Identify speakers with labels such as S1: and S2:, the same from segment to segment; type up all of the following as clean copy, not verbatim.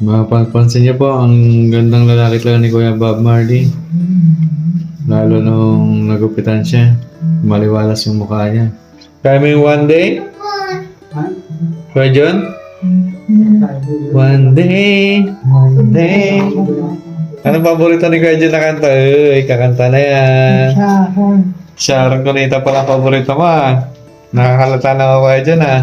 S1: Mapapansin niyo po, ang gandang lalaki talaga ni Kuya Bob Marley. Lalo nung nagupitan siya. Maliwalas yung mukha niya. Kaya mo yung one day? Kuya John? One day, one day. Anong paborito ni Kuya John na kanta? Uy, kakanta na yan. Sharon Cunita pala ang paborito mo ah. Nakakalata na ako Kuya John ah.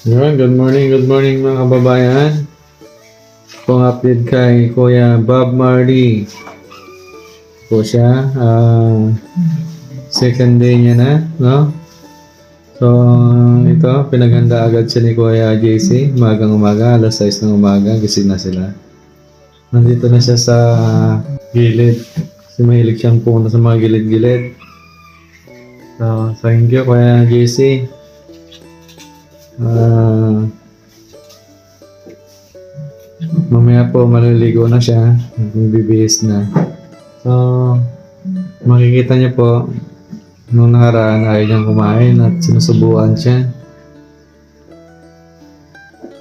S1: Yun, good morning mga kababayan. Kung update kay Kuya Bob Marley. Po siya, second day niya na, no? So, ito, pinaghanda agad siya ni Kuya JC. Umaga, alas 6 ng umaga, gising na sila. Nandito na siya sa gilid. Kasi mahilig siyang pumunta sa mga gilid-gilid. So, thank you Kuya JC. Mamaya po maliligo na siya, bibihis na. So makikita niyo po nung nakaraan ayaw niyang kumain at sinusubuan siya.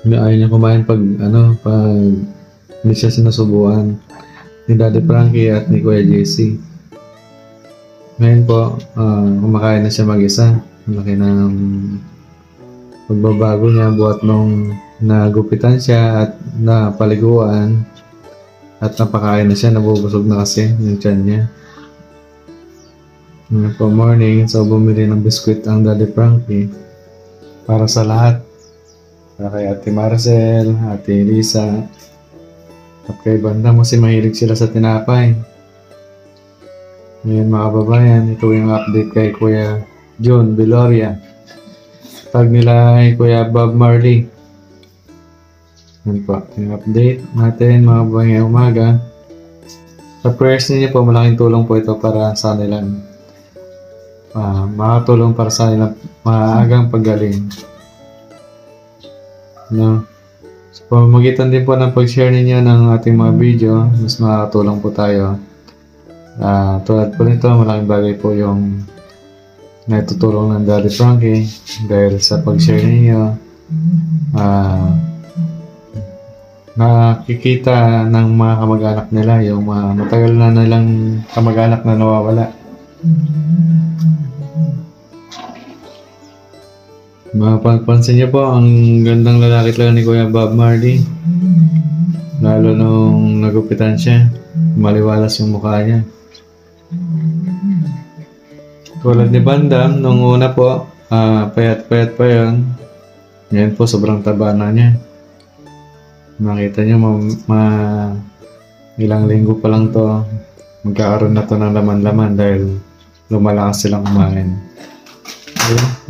S1: Ayaw niyang kumain pag hindi siya sinusubuan ni Daddy Frankie at ni Kuya JC. Ngayon po kumakain na siya mag-isa. Malaki ng pagbabago niya buhat nung nagupitan siya at napaliguan at napakain na siya, nabubusog na kasi yung tiyan niya. Po morning, so bumili ng biskwit ang Daddy Frankie para sa lahat. Para kay Ate Marcel, Ate Lisa, at kay Banda mo si mahilig sila sa tinapay. Ngayon mga kababayan, ito yung update kay Kuya John Viloria. Tag nila ay Kuya Bob Marley. Yan po, yung update natin mga kababayan umaga. Sa prayers ninyo po, malaking tulong po ito para sa nilang makatulong para sa nilang maagang paggaling. No? So, pamagitan din po ng pag-share ninyo ng ating mga video, mas makakatulong po tayo. Tulad po nito, malaking bagay po yung natutulong ng Daddy Frankie dahil sa pag-share ninyo. Nakikita ng mga kamag-anak nila yung matagal na nilang kamag-anak na nawawala. Mapapansin niyo po, ang gandang lalaki talaga ni Kuya Bob Marley. Lalo nung nagupitan siya, maliwalas yung mukha niya. Tulad ni Bandam, nung una po, payat-payat pa yun. Ngayon po, sobrang taba na niya. Makita nyo, ilang linggo pa lang to, magkakaroon na to ng laman-laman dahil lumalakas silang kumain.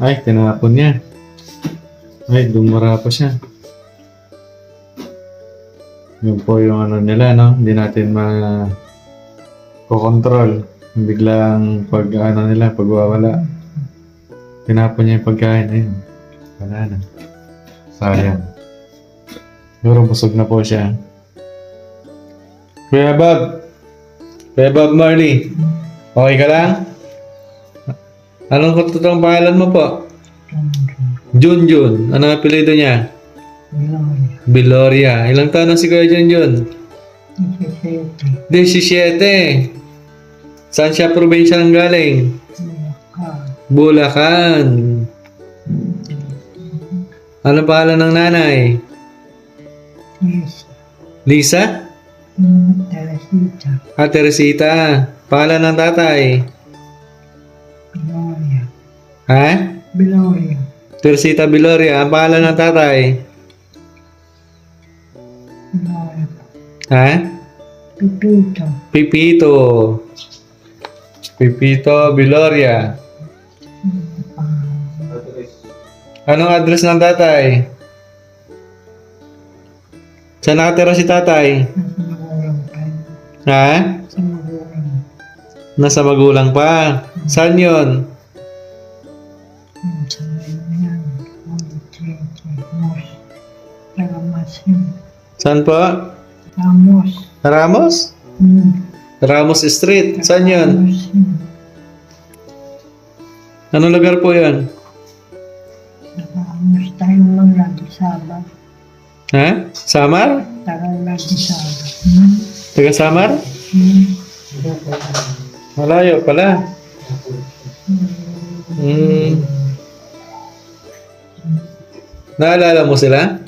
S1: Ay, tinapon niya. Ay, dumura pa siya. Yun po yung nila, no? Hindi natin ko-control. Biglang pagwawala. Tinapon niya yung pagkain. Ayun. Wala na. Sayang. Siguro busog na po siya. Kuya Bob Marley. Okay ka lang? Anong totoong pangalan mo po? Junjun. Anong apelido niya? Biloria. Ilang taon na si Kuya Junjun?
S2: 17.
S1: 17. Saan siya probinsya nang galing? Bulacan. Ano pangalan ng nanay?
S2: Yes.
S1: Lisa?
S2: Teresita.
S1: Teresita. Pangalan ng tatay?
S2: Biloria.
S1: Ha?
S2: Biloria.
S1: Teresita Biloria. Ang pangalan ng tatay?
S2: Biloria.
S1: Ha?
S2: Pipito.
S1: Pipito. Pipito Biloria. Anong address ng tatay? Saan nakatira si tatay?
S2: Nasa magulang pa.
S1: Ha?
S2: Sa magulang.
S1: Nasa magulang pa. Saan yun?
S2: Sa yan. Ramos. Ramos yun.
S1: Saan po?
S2: Ramos.
S1: Ramos? Ramos Street. Saan yun?
S2: Ramos yun.
S1: Anong lugar po yun?
S2: Ramos tayo lang lagi Sabah.
S1: Ha? Samar?
S2: Tagal lagi Sabah.
S1: Taga Samar? Malayo pala. Naalala mo sila?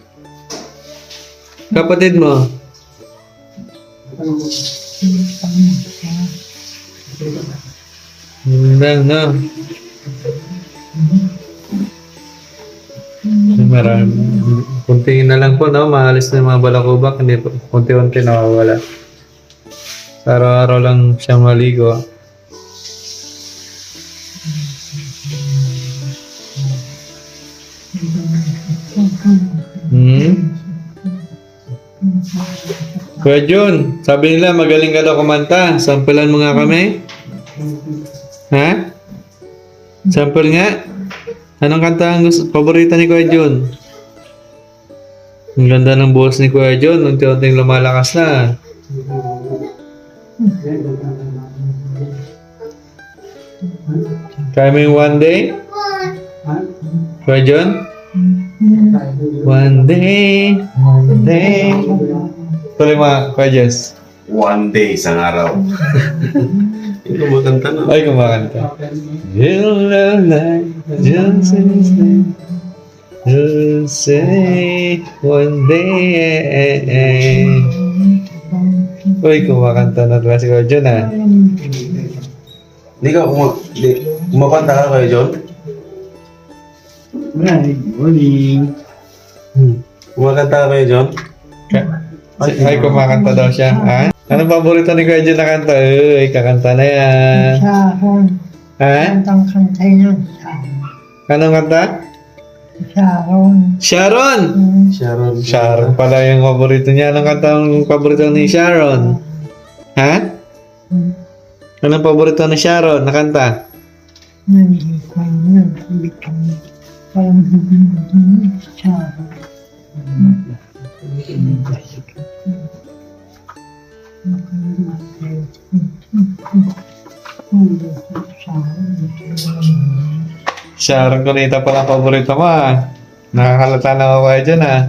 S1: Kapatid mo? No. Marami. Kunti na lang po, no? Maalis na yung mga balakubak. Hindi po, kunti-unti nawawala. Araw-araw lang siya maligo. Kuya Jun, sabi nila magaling ka daw kumanta. Sampulan mo nga kami. Ha? Sample nga. Anong kanta ang paborito ni Kuya Jun? Ang ganda ng buhos ni Kuya Jun. Unti-unting lumalakas na. Kaya mo yung one day? Kuya Jun? One day. Tuloy mo, Kuya Jess.
S3: One day, isang araw. Hindi kumakanta na.
S1: Ay, kumakanta. You'll love like just you'll say one day. Uy, kumakanta na klase ko dyan, ha?
S3: Hindi ka kumakanta ka kayo, John?
S2: Good morning.
S3: Kumakanta ka kayo, John?
S1: Ay, kumakanta daw siya, ha? Anong paborito ni Kuya Jun na kanta? Uy, kakanta na yan.
S2: Sharon.
S1: Ha?
S2: Kantang kanta yan.
S1: Anong kanta?
S2: Sharon.
S1: Sharon!
S3: Sharon.
S1: Sharon pala yung paborito niya. Anong kanta ang paborito ni Sharon? Ha? Anong paborito ni Sharon na kanta?
S2: Nalihikay na. Bikang parang Sharon.
S1: Sharon Cunita pala ang paborito mo, ha? Nakakalata na ako kayo dyan, ha?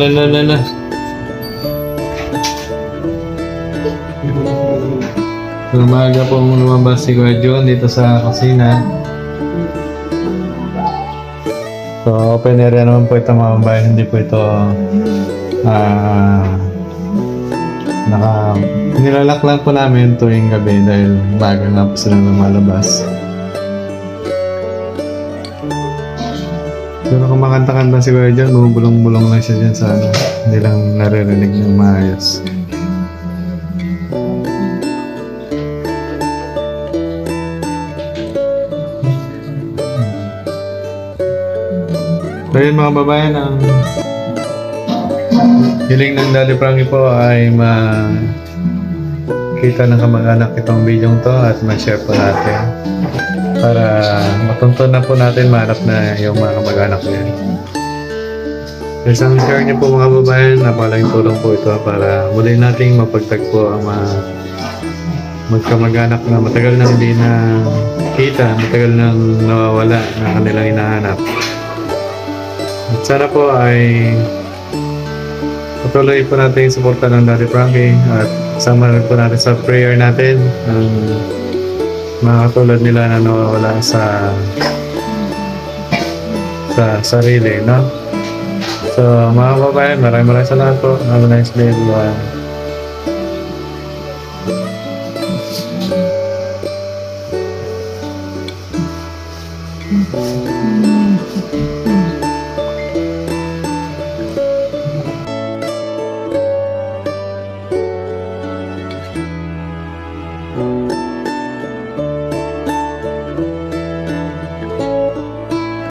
S1: Lala. Umaga po lumabas si Kuya Jun dito sa kusina. So, open area naman po ito mga bayan. Hindi po ito nilalak lang po namin tuwing gabi dahil umaga lang po silang lumalabas. Pero kung makanta-kanta si Kuya Jun, bumubulong-bulong lang siya dyan sa ano. Hindi lang naririnig ng maayos. So yun mga babayan, ang hiling ng Daddy Frankie po ay makita ng kamag-anak itong video to at ma-share po natin. para matunton na po natin mahanap na yung mga kamag-anak niya. Isang share niyo po mga babayan, napalaking tulong po ito para muli nating mapagtagpo ang mga magkamag-anak na matagal nang hindi na kita, matagal nang nawawala na kanilang hinahanap. At sana po ay patuloy po natin yung suporta ng Daddy Frankie at sama rin po natin sa prayer natin ang mga katulad nila na nawawala sa sarili, no? So, mga babayan, maraming salamat po. Have a nice day, everyone.